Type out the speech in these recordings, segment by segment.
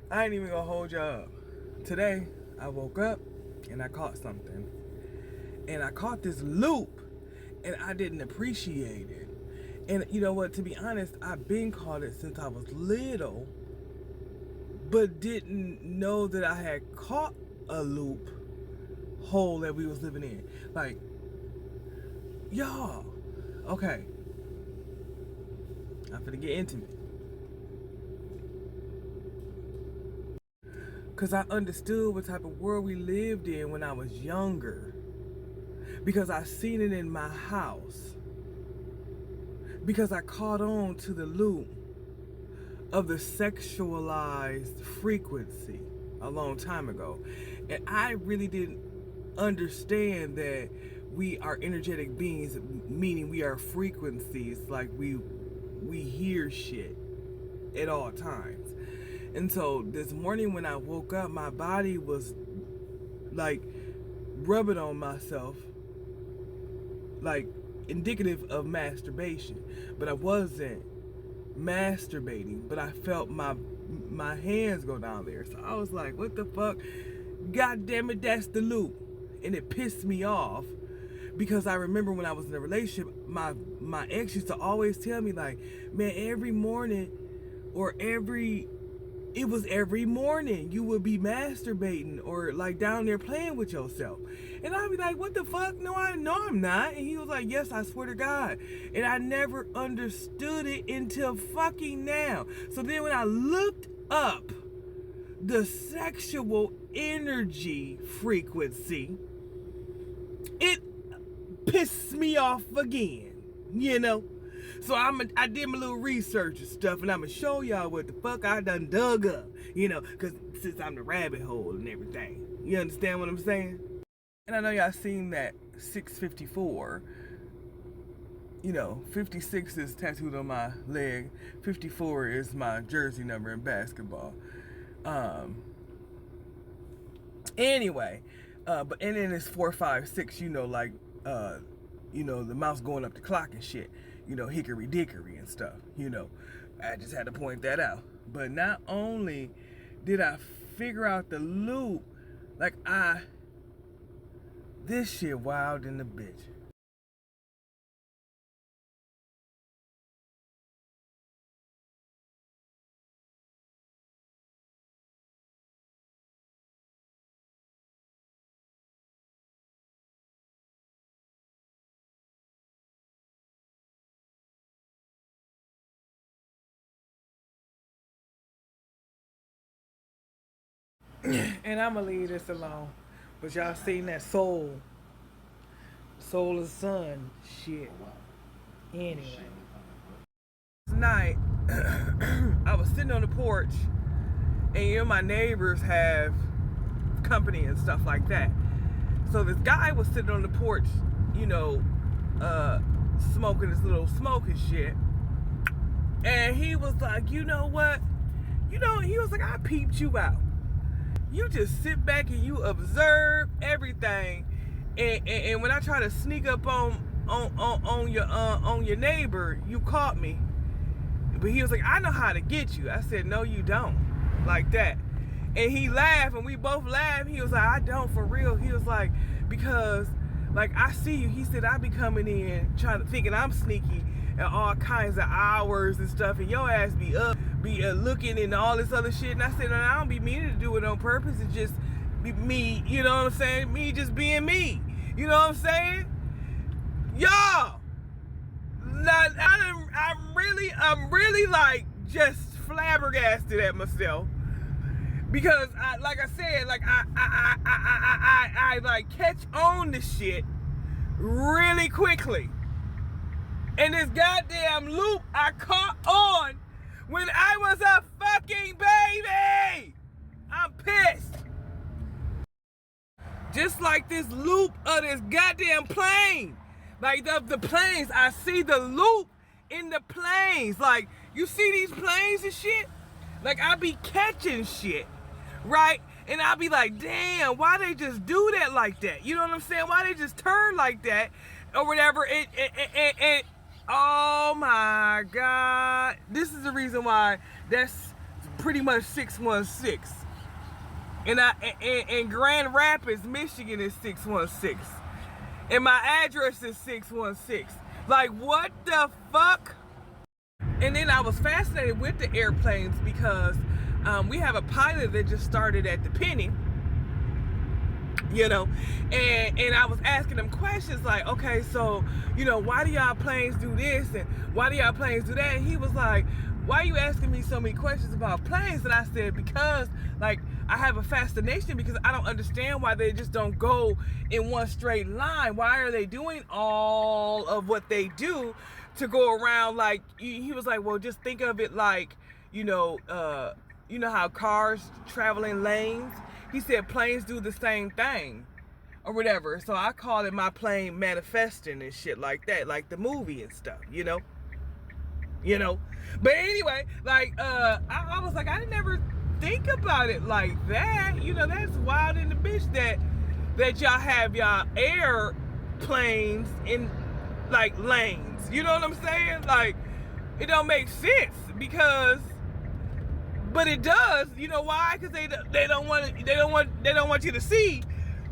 I ain't even gonna hold y'all up. Today, I woke up and I caught something. And I caught this loop and I didn't appreciate it. And you know what? To be honest, I've been caught it since I was little, but didn't know that I had caught a loop hole that we was living in. Like, y'all, okay, I'm finna get intimate. Because I understood what type of world we lived in when I was younger. Because I seen it in my house. Because I caught on to the loop of the sexualized frequency a long time ago. And I really didn't understand that we are energetic beings, meaning we are frequencies, like we hear shit at all times. And so this morning when I woke up, my body was like rubbing on myself, like indicative of masturbation. But I wasn't masturbating, but I felt my hands go down there. So I was like, what the fuck? God damn it, that's the loop. And it pissed me off because I remember when I was in a relationship, my ex used to always tell me like, man, every morning or every morning you would be masturbating or like down there playing with yourself. And I'd be like, what the fuck? No, I'm not. And he was like, yes, I swear to God. And I never understood it until fucking now. So then when I looked up the sexual energy frequency, it pissed me off again, you know? So I did my little research and stuff, and I'm gonna show y'all what the fuck I done dug up, you know, cause since I'm the rabbit hole and everything. You understand what I'm saying? And I know y'all seen that 654. You know, 56 is tattooed on my leg. 54 is my jersey number in basketball. Um. Anyway, but and then it's 456. You know, like you know, the mouse going up the clock and shit. You know, hickory dickory and stuff. You know, I just had to point that out. But not only did I figure out the loop, like this shit wild in the bitch. And I'ma leave this alone. But y'all seen that soul of sun shit. Anyway. Tonight, I was sitting on the porch, and you know my neighbors have company and stuff like that. So this guy was sitting on the porch, you know, smoking his little smoke and shit. And he was like, you know what? You know, he was like, I peeped you out. You just sit back and you observe everything. And when I try to sneak up on your neighbor, you caught me. But he was like, I know how to get you. I said, no, you don't. Like that. And he laughed, and we both laughed. He was like, I don't, for real. He was like, because, like, I see you. He said, I be coming in thinking I'm sneaky at all kinds of hours and stuff, and your ass be up, be looking and all this other shit. And I said, no, I don't be meaning to do it on purpose. It's just me, you know what I'm saying? Me just being me. You know what I'm saying? Y'all, I'm really like just flabbergasted at myself because like I said, like I like catch on to shit really quickly, and this goddamn loop I caught on when I was a fucking baby. I'm pissed. Just like this loop of this goddamn plane. Like the planes, I see the loop in the planes. Like, you see these planes and shit? Like, I be catching shit, right? And I be like, damn, why they just do that like that? You know what I'm saying? Why they just turn like that or whatever? Oh my God. This is the reason why that's pretty much 616. And Grand Rapids, Michigan is 616. And my address is 616. Like, what the fuck? And then I was fascinated with the airplanes because we have a pilot that just started at the Penny, you know, and I was asking them questions like, okay, so, you know, why do y'all planes do this and why do y'all planes do that? And he was like, why are you asking me so many questions about planes? And I said, because, like, I have a fascination because I don't understand why they just don't go in one straight line. Why are they doing all of what they do to go around? Like, he was like, well, just think of it like, you know how cars travel in lanes? He said planes do the same thing or whatever. So I call it my plane manifesting and shit like that, like the movie and stuff, you know. But anyway, like I was like, I never think about it like that. You know, that's wild in the bitch that y'all have y'all airplanes in like lanes. You know what I'm saying? Like, it don't make sense because, but it does. You know why? Because they don't want you to see,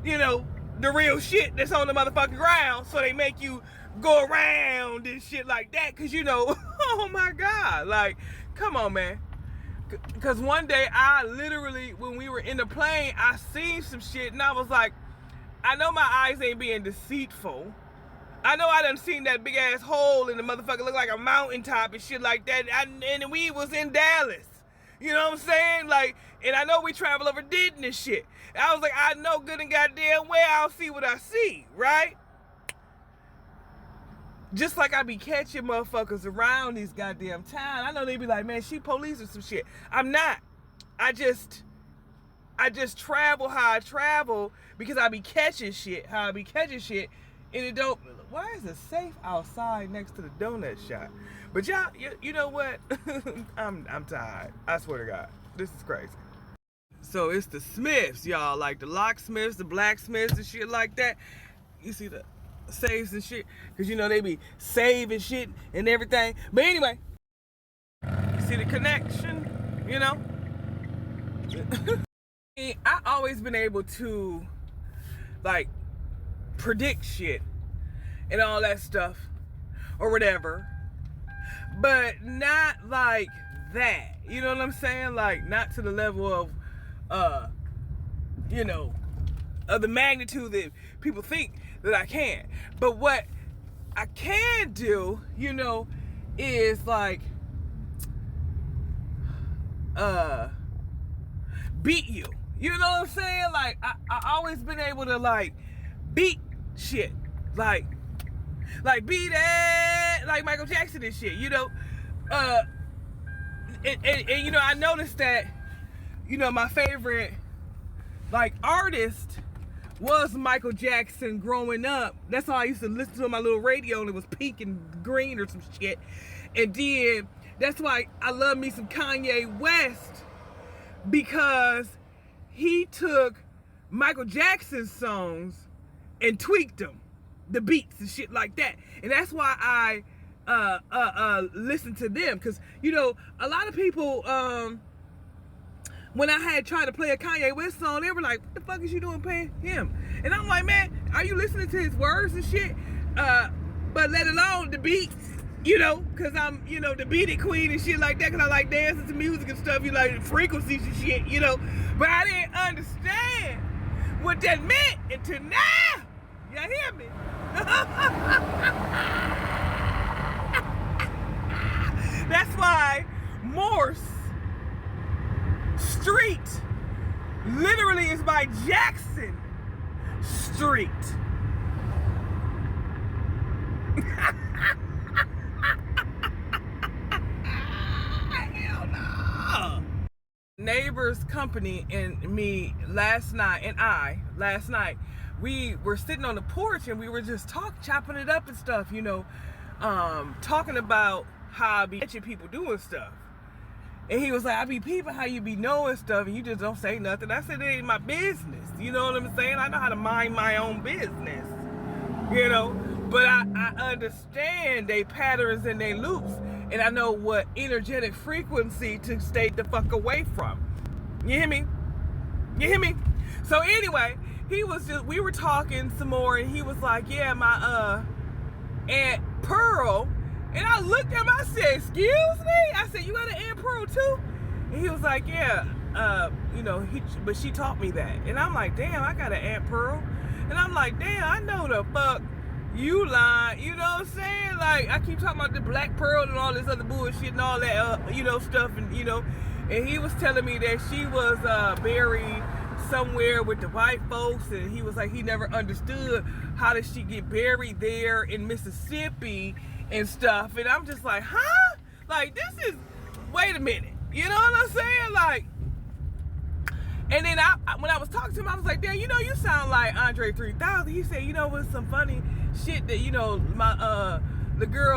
you know, the real shit that's on the motherfucking ground. So they make you go around and shit like that. Cause you know, oh my God, like, come on, man. Cause one day I literally, when we were in the plane, I seen some shit and I was like, I know my eyes ain't being deceitful. I know I done seen that big ass hole in the motherfucker look like a mountaintop and shit like that. And we was in Dallas. You know what I'm saying? Like, and I know we travel over Denton and shit. And I was like, I know good and goddamn well I'll see what I see, right? Just like I be catching motherfuckers around these goddamn towns. I know they be like, man, she police or some shit. I'm not. I just travel how I travel because I be catching shit, and it don't. Why is it safe outside next to the donut shop? But y'all, you know what? I'm tired. I swear to God, this is crazy. So it's the Smiths, y'all, like the locksmiths, the blacksmiths, and shit like that. You see the saves and shit, because you know they be saving shit and everything. But anyway, you see the connection, you know. I always been able to like predict shit and all that stuff or whatever, but not like that, you know what I'm saying? Like, not to the level of you know, of the magnitude that people think that I can. But what I can do, you know, is like beat you. You know what I'm saying? Like, I always been able to like beat shit. Like beat it like Michael Jackson and shit, you know. And you know, I noticed that, you know, my favorite like artist was Michael Jackson growing up. That's all I used to listen to on my little radio, and it was pink and green or some shit. And then that's why I love me some Kanye West, because he took Michael Jackson's songs and tweaked them, the beats and shit like that. And that's why I listen to them, because, you know, a lot of people, when I had tried to play a Kanye West song, they were like, what the fuck is you doing playing him? And I'm like, man, are you listening to his words and shit? But let alone the beats, you know, because I'm, you know, the beat it queen and shit like that, because I like dancing to music and stuff, you like frequencies and shit, you know. But I didn't understand what that meant until now. Y'all hear me? That's why Morse Street literally is by Jackson Street. Hell no. Neighbor's company and me last night, we were sitting on the porch and we were just chopping it up and stuff, you know, talking about how I be catching people doing stuff. And he was like, I be peeping how you be knowing stuff and you just don't say nothing. I said, it ain't my business. You know what I'm saying? I know how to mind my own business, you know. But I understand they patterns and they loops. and I know what energetic frequency to stay the fuck away from. You hear me? You hear me? So anyway, we were talking some more, and he was like, yeah, my Aunt Pearl. And I looked at him, I said, excuse me? I said, you got an Aunt Pearl too? And he was like, yeah, but she taught me that. And I'm like, damn, I got an Aunt Pearl. And I'm like, damn, I know the fuck you lying. You know what I'm saying? Like, I keep talking about the Black Pearl and all this other bullshit and all that, stuff. And, and he was telling me that she was buried somewhere with the white folks. And he was like, he never understood how did she get buried there in Mississippi and stuff. And I'm just like, huh? Like, this is, wait a minute. You know what I'm saying? Like, and then when I was talking to him, I was like, damn, you sound like Andre 3000. He said, what's some funny shit that,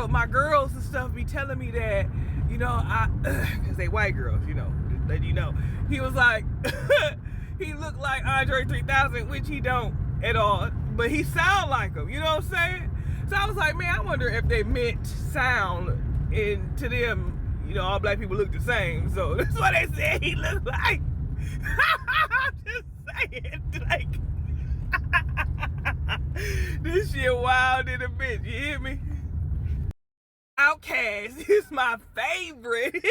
my girls and stuff be telling me that, cause they white girls, let you know. He was like, he looked like Andre 3000, which he don't at all, but he sound like him, you know what I'm saying? So I was like, man, I wonder if they meant sound, and to them, all black people look the same. So that's what they said he looked like. I'm just saying, like, this shit wild in a bitch, you hear me? Outkast is my favorite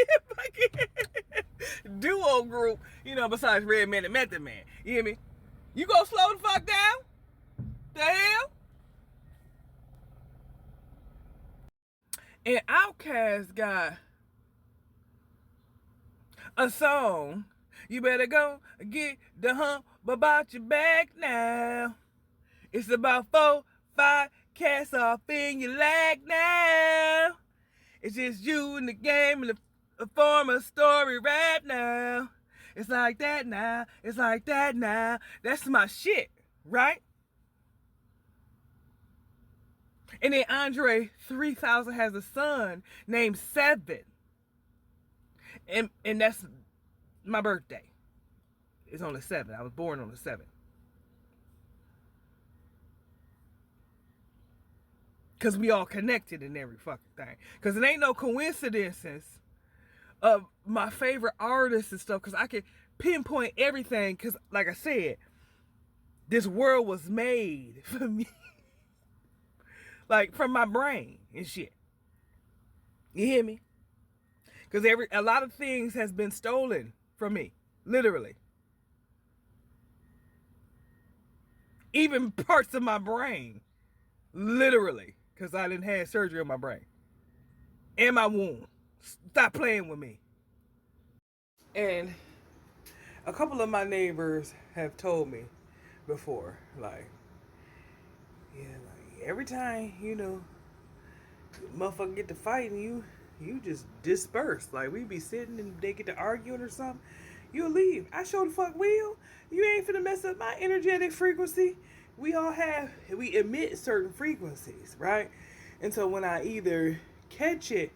duo group, besides Redman and Method Man. You hear me? You go slow the fuck down? The hell? And Outkast got a song, you better go get the hump about your back now. It's about 4, 5 cats off in your leg now. It's just you in the game and the form of story right now. It's like that now. It's like that now. That's my shit, right? And then Andre 3000 has a son named Seven. And that's my birthday. It's on the 7th. I was born on the 7th. Because we all connected in every fucking thing. Because it ain't no coincidences of my favorite artists and stuff. Because I can pinpoint everything. Because, like I said, this world was made for me. Like, from my brain and shit. You hear me? Because a lot of things has been stolen from me. Literally. Even parts of my brain. Literally. Because I didn't have surgery on my brain. And my womb. Stop playing with me. And a couple of my neighbors have told me before, like, yeah, like every time, motherfucker get to fighting, you just disperse. Like, we be sitting and they get to arguing or something, you'll leave. I sure the fuck will. You ain't finna mess up my energetic frequency. We emit certain frequencies, right? And so when I either catch it,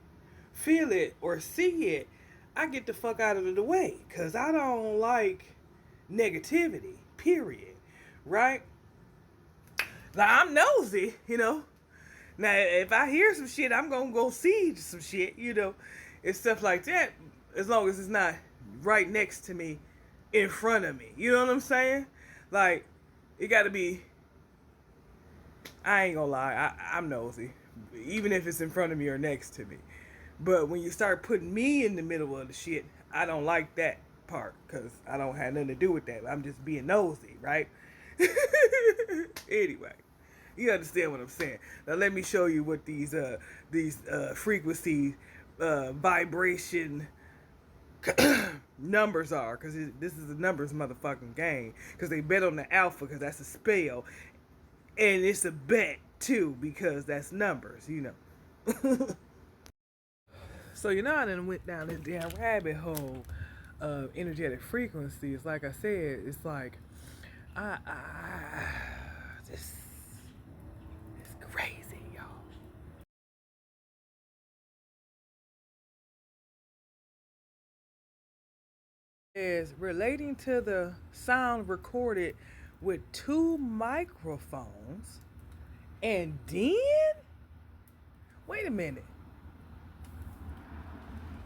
feel it, or see it, I get the fuck out of the way. Because I don't like negativity, period, right? Like, I'm nosy, Now, if I hear some shit, I'm going to go see some shit, and stuff like that, as long as it's not right next to me, in front of me. You know what I'm saying? Like, it got to be, I ain't going to lie, I'm nosy, even if it's in front of me or next to me. But when you start putting me in the middle of the shit, I don't like that part, because I don't have nothing to do with that. I'm just being nosy, right? Anyway. You understand what I'm saying? Now let me show you what these frequency vibration numbers are, because this is a numbers motherfucking game. Because they bet on the alpha, because that's a spell, and it's a bet too, because that's numbers, So I done went down this damn rabbit hole of energetic frequencies. Like I said, it's like this. Crazy, y'all. Is relating to the sound recorded with 2 microphones, and then wait a minute.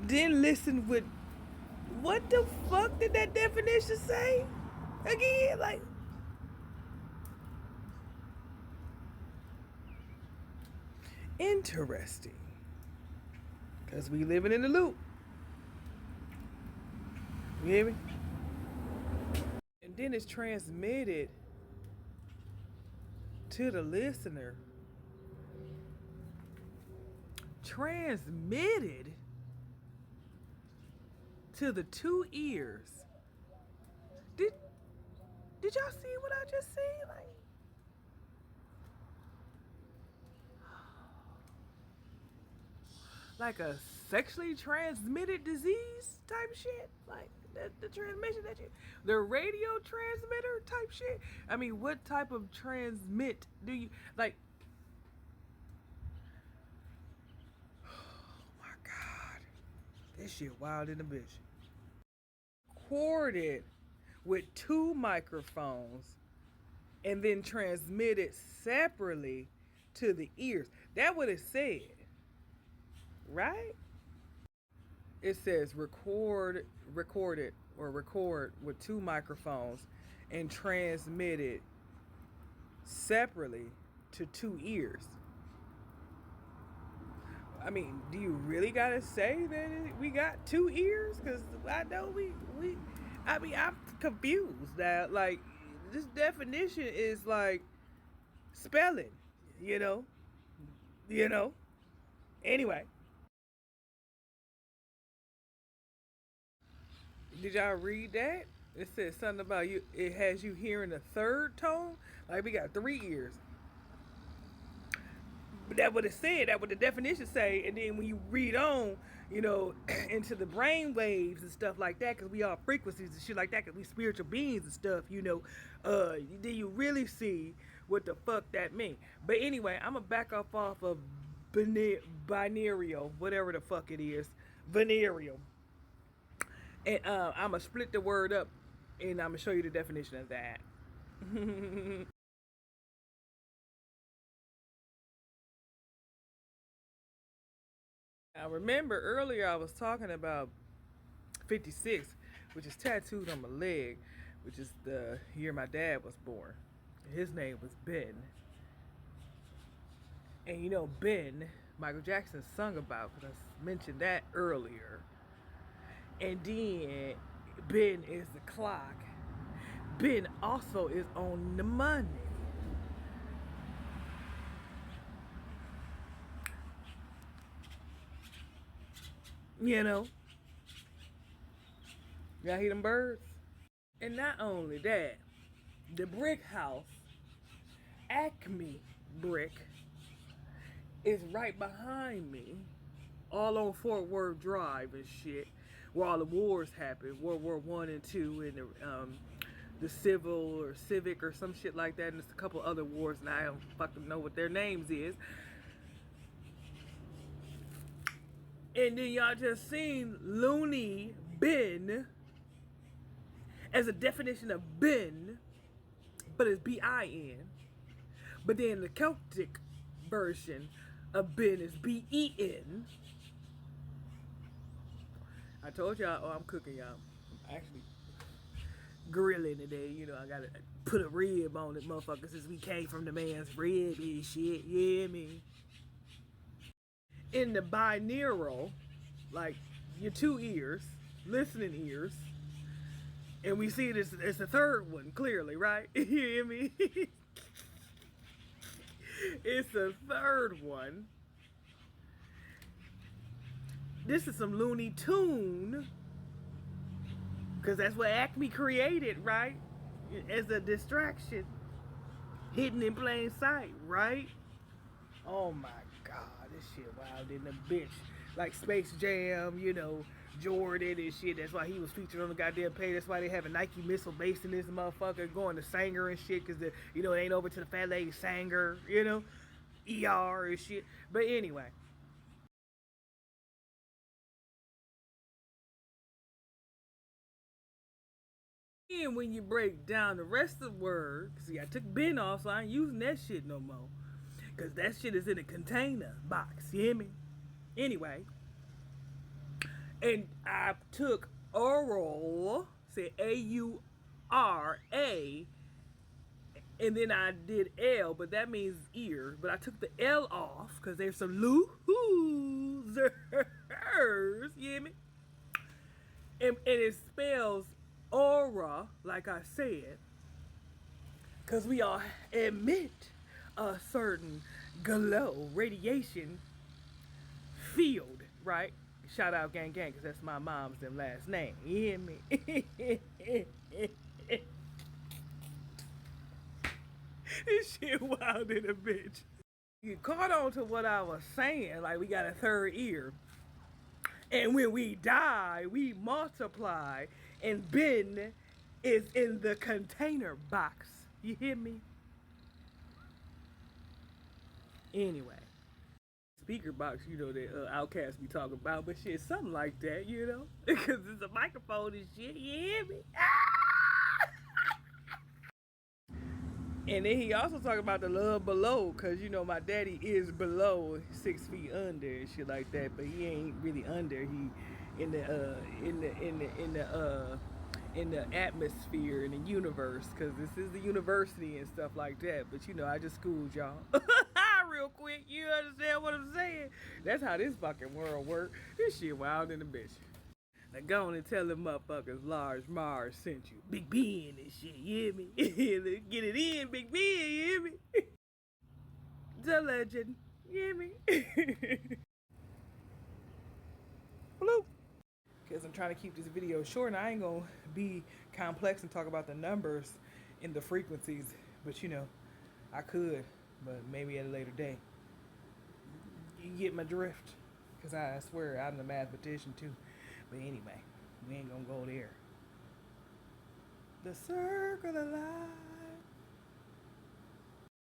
Then listen with what the fuck did that definition say? Again, like interesting. Cause we living in the loop. You hear me? And then it's transmitted to the listener. Transmitted to the two ears. Did y'all see what I just seen? Like a sexually transmitted disease type shit? Like the transmission that the radio transmitter type shit? I mean, what type of transmit do you like? Oh my god. This shit wild in the bitch. Recorded with two microphones and then transmitted separately to the ears. That what it said, right? It says record with two microphones and transmitted separately to two ears. I mean, do you really gotta say that we got two ears? Because I know I mean, I'm confused that, like, this definition is like spelling, you know? Anyway. Did y'all read that? It says something about you, it has you hearing a third tone? Like, we got three ears. But that what it said, that what the definition say, and then when you read on, into the brain waves and stuff like that, because we all frequencies and shit like that, because we spiritual beings and stuff, then you really see what the fuck that mean. But anyway, I'm gonna back off of binarial, whatever the fuck it is, venereal, and I'm gonna split the word up, and I'm gonna show you the definition of that. I remember earlier I was talking about 56, which is tattooed on my leg, which is the year my dad was born. His name was Ben. And Ben, Michael Jackson sung about, because I mentioned that earlier. And then Ben is the clock. Ben also is on the money. Y'all hear them birds? And not only that, the brick house, Acme Brick, is right behind me, all on Fort Worth Drive and shit, where all the wars happened, World War I and II, and the civil or civic or some shit like that, and there's a couple other wars, and I don't fucking know what their names is. And then y'all just seen Looney Bin as a definition of Ben, but it's B-I-N. But then the Celtic version of Ben is B-E-N. I told y'all, I'm cooking, y'all. I'm actually grilling today. I gotta put a rib on it, motherfucker, since we came from the man's rib and shit. Yeah, me. In the binaural, like your two ears, listening ears, and we see this, it's the third one, clearly, right? You hear me? It's the third one. This is some Looney Tune, because that's what Acme created, right? As a distraction, hidden in plain sight, right? Oh my god, this shit wild in the bitch. Like Space Jam, Jordan and shit. That's why he was featured on the goddamn page. That's why they have a Nike missile based in this motherfucker, going to Sanger and shit, because it ain't over to the fat lady Sanger, ER and shit. But anyway. And when you break down the rest of the word, see, I took Ben off, so I ain't using that shit no more. Because that shit is in a container box, you hear me? Anyway, And I took oral, said A-U-R-A, and then I did L, but that means ear. But I took the L off because there's some losers. You hear me? And it spells aura, like I said, because we all emit a certain glow, radiation field, right? Shout out gang gang, because that's my mom's them last name. You hear me? This shit wild in a bitch. You caught on to what I was saying, like we got a third ear. And when we die, we multiply, and Ben is in the container box. You hear me? Anyway, speaker box, you know, that Outkast be talking about, but shit, something like that, you know? Because it's a microphone and shit, you hear me? And then he also talking about the love below, cause you know my daddy is below 6 feet under and shit like that, but he ain't really under. He in the atmosphere, in the universe, cause this is the university and stuff like that. But you know, I just schooled y'all real quick. You understand what I'm saying? That's how this fucking world works. This shit wild in the bitch. Now go on and tell them motherfuckers Large Mars sent you. Big Ben and shit, you hear me? Let's get it in, Big Ben, you hear me? The legend, you hear me? Bloop. Because I'm trying to keep this video short and I ain't gonna be complex and talk about the numbers and the frequencies. But you know, I could, but maybe at a later day. You get my drift? Because I swear I'm a mathematician too. But anyway, we ain't gonna go there. The circle of life.